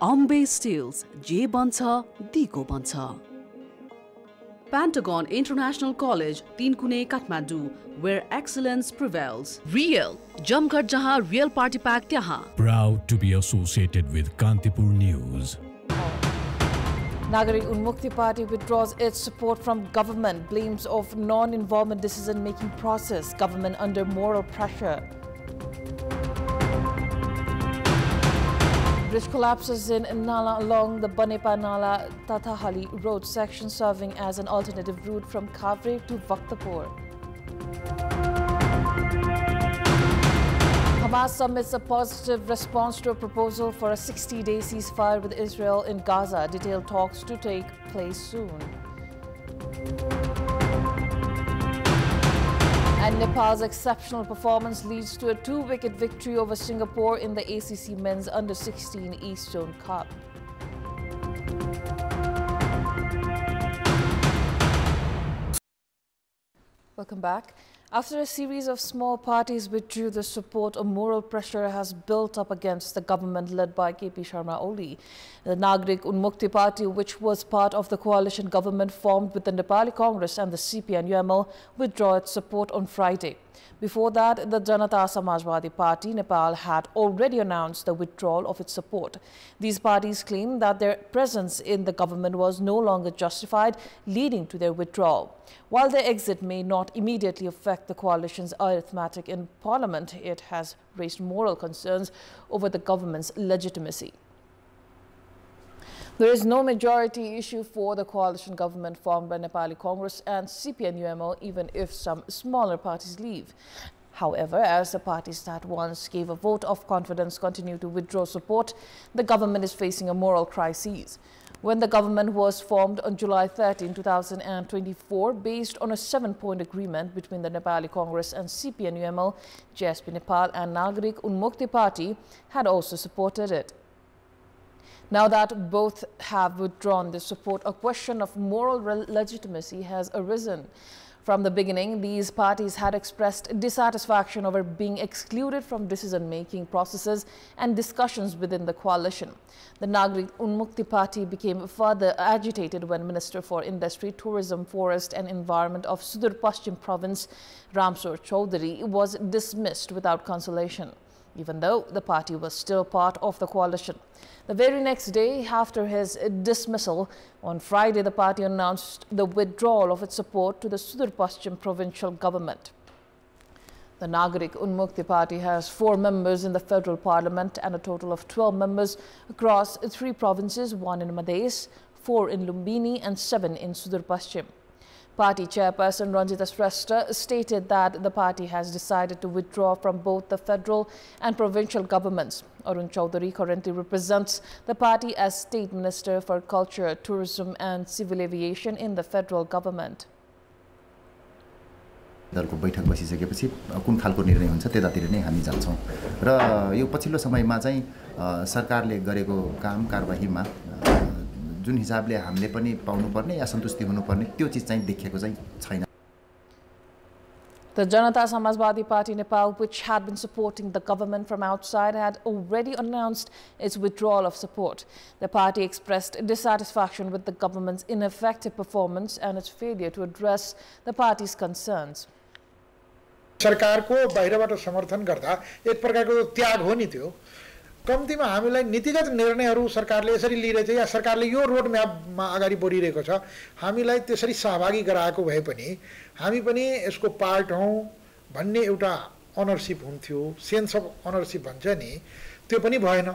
Ambe Steels, J Bancha, Diko Bancha. Pentagon International College, Tinkune, Kathmandu, where excellence prevails. Real, Jamghar jahan real party pack tyahan. Proud to be associated with Kantipur News. Nagarik Unmukti Party withdraws its support from government, blames of non-involvement decision-making process, government under moral pressure. Bridge collapses in Nala along the Banepa Nala Tathahali road section, serving as an alternative route from Khavre to Vaktapur. Hamas submits a positive response to a proposal for a 60-day ceasefire with Israel in Gaza. Detailed talks to take place soon. And Nepal's exceptional performance leads to a 2-wicket victory over Singapore in the ACC Men's Under-16 East Zone Cup. Welcome back. After a series of small parties withdrew the support, a moral pressure has built up against the government led by KP Sharma Oli. The Nagarik Unmukti Party, which was part of the coalition government formed with the Nepali Congress and the CP-UML, withdrew its support on Friday. Before that, the Janata Samajwadi Party, Nepal, had already announced the withdrawal of its support. These parties claimed that their presence in the government was no longer justified, leading to their withdrawal. While their exit may not immediately affect the coalition's arithmetic in parliament, it has raised moral concerns over the government's legitimacy. There is no majority issue for the coalition government formed by Nepali Congress and CP-UML, even if some smaller parties leave. However, as the parties that once gave a vote of confidence continue to withdraw support, the government is facing a moral crisis. When the government was formed on July 13, 2024, based on a 7-point agreement between the Nepali Congress and CP-UML, JSP Nepal and Nagarik Unmukti Party had also supported it. Now that both have withdrawn their support, a question of moral legitimacy has arisen. From the beginning, these parties had expressed dissatisfaction over being excluded from decision-making processes and discussions within the coalition. The Nagarik Unmukti Party became further agitated when Minister for Industry, Tourism, Forest and Environment of Sudur Paschim Province, Ramsur Chaudhary, was dismissed without consolation, even though the party was still part of the coalition. The very next day after his dismissal, on Friday, the party announced the withdrawal of its support to the Sudur Paschim provincial government. The Nagarik Unmukti Party has 4 members in the federal parliament and a total of 12 members across 3 provinces, 1 in Madhes, 4 in Lumbini and 7 in Sudur Paschim. Party chairperson Ranjita Shrestha stated that the party has decided to withdraw from both the federal and provincial governments. Arun Chaudhary currently represents the party as State Minister for Culture, Tourism and Civil Aviation in the federal government. दलको बैठक बसिसकेपछि कुन खालको निर्णय हुन्छ त्यतातिर नै हामी जान्छौं र यो पछिल्लो समयमा चाहिँ सरकारले गरेको काम कारबाहीमा जुन हिसाबले हामीले पनि पाउनुपर्ने या सन्तुष्टि हुनुपर्ने त्यो चीज चाहिँ देखिएको चाहिँ छैन. The Janata Samajwadi Party Nepal, which had been supporting the government from outside, had already announced its withdrawal of support. The party expressed dissatisfaction with the government's ineffective performance and its failure to address the party's concerns. सरकारको बाहिरबाट समर्थन गर्दा एक प्रकारको त्याग हो नि त्यो. कम्तीमा हामीलाई नीतिगत निर्णयहरू सरकारले यसरी लिइरहेछ या सरकारले यो रोड म्यापमा अगाडि बढिरहेको छ, हामीलाई त्यसरी सहभागी गराएको भए पनि हामी पनि यसको पार्ट हौं भन्ने एउटा अनरशिप हुन्थ्यो, सेन्स अफ अनरशिप भन्छ नि, त्यो पनि भएन,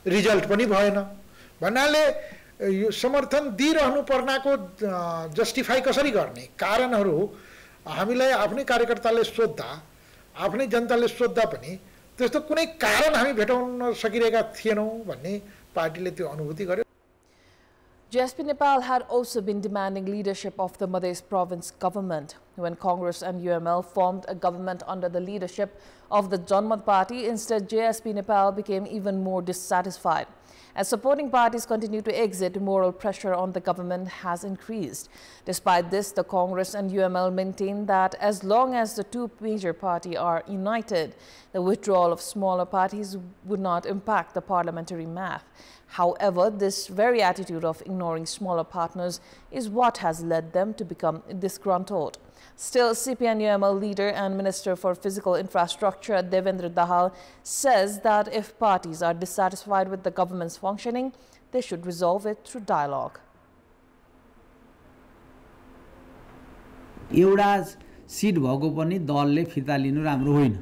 रिजल्ट पनि भएन. भन्नाले यो समर्थन दिइरहनु पर्नाको जस्टिफाई कसरी गर्ने, कारणहरू हामीलाई आफ्नै कार्यकर्ताले सोध्दा, आफ्नै जनताले सोध्दा पनि त्यस्तो कुनै कारण हामी भेटाउन सकिरहेका थिएनौं भन्ने पार्टीले त्यो अनुभूति गर्यो. JSP Nepal had also been demanding leadership of the Madhes province government. When Congress and UML formed a government under the leadership of the Janmat Party, instead JSP Nepal became even more dissatisfied. as supporting parties continue to exit, moral pressure on the government has increased. Despite this, the Congress and UML maintain that as long as the two major parties are united, the withdrawal of smaller parties would not impact the parliamentary math. However, this very attitude of ignoring smaller partners is what has led them to become disgruntled. Still, CPN-UML leader and Minister for Physical Infrastructure Devendra Dahal says that if parties are dissatisfied with the government's functioning, they should resolve it through dialogue. एउटा seat भएको पनि दलले फिर्ता लिनु राम्रो होइन।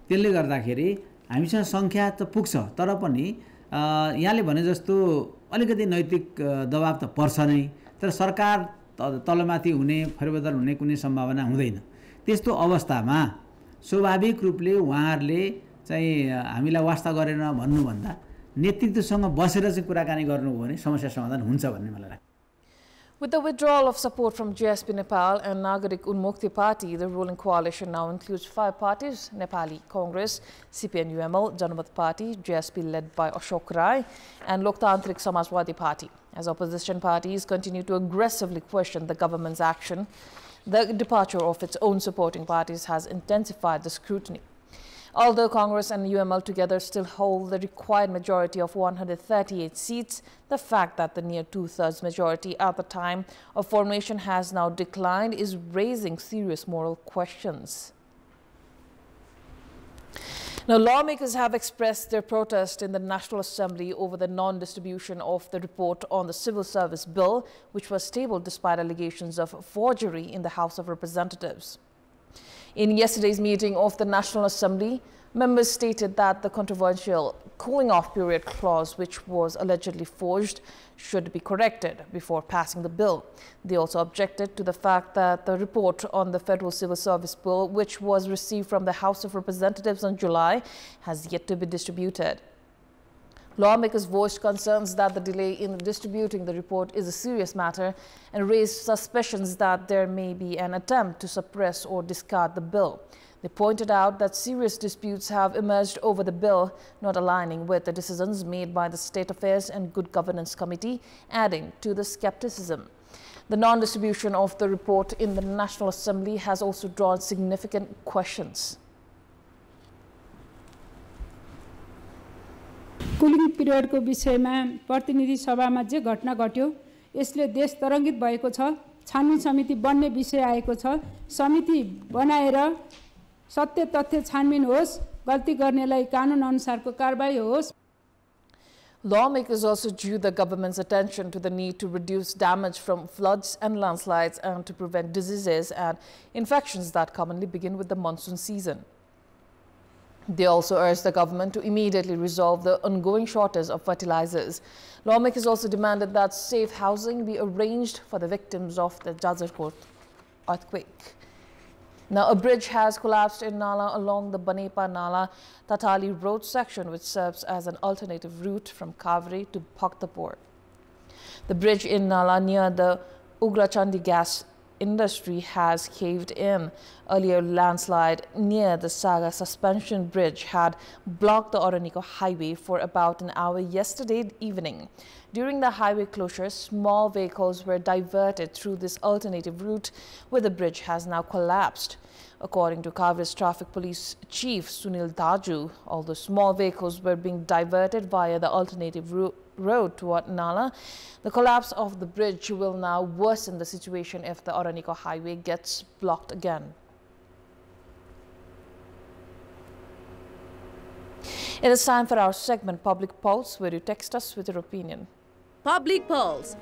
त्यसले गर्दाखेरि हामीसँग संख्या त पुग्छ, तर पनि यहाँले भने जस्तो अलिकति नैतिक दबाब त पर्छ नै, तर सरकार तलमाथि हुने फेरबदल हुने कुनै सम्भावना हुँदैन। त्यस्तो अवस्थामा स्वाभाविक रूपले उहाँहरूले चाहिँ हामीलाई वास्ता गरेन भन्नुभन्दा नेतृत्वसँग बसेर चाहिँ कुराकानी गर्नु हो भने समस्या समाधान हुन्छ भन्ने मलाई लाग्छ। With the withdrawal of support from GSP Nepal and Nagarik Unmukti Party, the ruling coalition now includes 5 parties: Nepali Congress, CPN-UML, Janamath Party, GSP led by Ashok Rai, and Loktantrik Samajwadi Party. As opposition parties continue to aggressively question the government's action, the departure of its own supporting parties has intensified the scrutiny. Although Congress and UML together still hold the required majority of 138 seats, the fact that the near 2/3 majority at the time of formation has now declined is raising serious moral questions. Now, lawmakers have expressed their protest in the National Assembly over the non-distribution of the report on the Civil Service Bill, which was tabled despite allegations of forgery in the House of Representatives. In yesterday's meeting of the National Assembly, members stated that the controversial cooling-off period clause, which was allegedly forged, should be corrected before passing the bill. They also objected to the fact that the report on the Federal Civil Service Bill, which was received from the House of Representatives in July, has yet to be distributed. Lawmakers voiced concerns that the delay in distributing the report is a serious matter and raised suspicions that there may be an attempt to suppress or discard the bill. They pointed out that serious disputes have emerged over the bill, not aligning with the decisions made by the State Affairs and Good Governance Committee, adding to the skepticism. The non-distribution of the report in the National Assembly has also drawn significant questions. Cooling पिरियडको विषयमा प्रतिनिधि सभामा जे घटना घट्यो यसले देश तरङ्गित भएको छ। छानबिन समिति बन्ने विषय आएको छ। समिति बनाएर सत्य तथ्य छानबिन होस्, गल्ती गर्नेलाई कानुन अनुसारको कारबाही होस्। Lawmakers also drew the government's attention to the need to reduce damage from floods and landslides and to prevent diseases and infections that commonly begin with the monsoon season. They also urged the government to immediately resolve the ongoing shortage of fertilizers. Lawmakers also demanded that safe housing be arranged for the victims of the Jajarkot earthquake. Now, a bridge has collapsed in Nala along the Banepa Nala Tatali road section, which serves as an alternative route from Kaveri to Bhaktapur. The bridge in Nala near the Ugrachandi gas industry has caved in. Earlier, landslide near the Saga suspension bridge had blocked the Oraniko highway for about an hour yesterday evening. During the highway closure, small vehicles were diverted through this alternative route, where the bridge has now collapsed. According to Kaveri's Traffic Police Chief Sunil Daju, although small vehicles were being diverted via the alternative road toward Nala, the collapse of the bridge will now worsen the situation if the Oraniko highway gets blocked again. It is time for our segment Public Pulse, where you text us with your opinion. Public Pulse.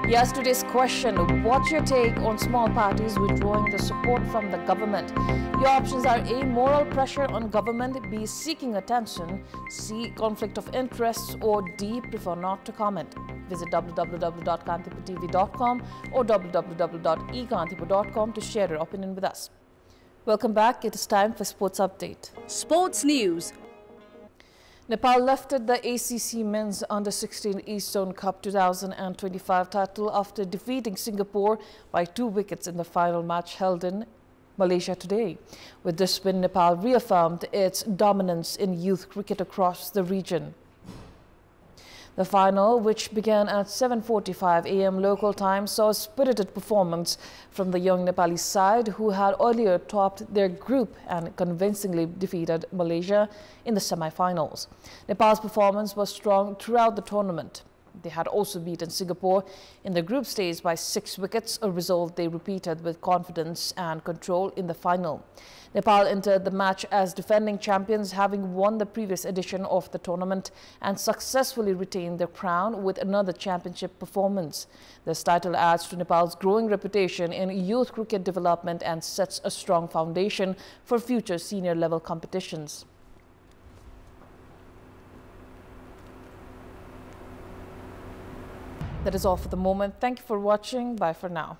Yes, today's question: what's your take on small parties withdrawing the support from the government? Your options are A, moral pressure on government, B, seeking attention, C, conflict of interests, or D, prefer not to comment. Visit www.kantipurtv.com or www.ekantipur.com to share your opinion with us. Welcome back. It is time for Sports Update. Sports News. Nepal lifted the ACC Men's Under-16 East Zone Cup 2025 title after defeating Singapore by 2 wickets in the final match held in Malaysia today. With this win, Nepal reaffirmed its dominance in youth cricket across the region. The final, which began at 7:45 a.m. local time, saw a spirited performance from the young Nepali side, who had earlier topped their group and convincingly defeated Malaysia in the semi-finals. Nepal's performance was strong throughout the tournament. They had also beaten Singapore in the group stage by 6 wickets, a result they repeated with confidence and control in the final. Nepal entered the match as defending champions, having won the previous edition of the tournament and successfully retained their crown with another championship performance. This title adds to Nepal's growing reputation in youth cricket development and sets a strong foundation for future senior level competitions. That is all for the moment. Thank you for watching. Bye for now.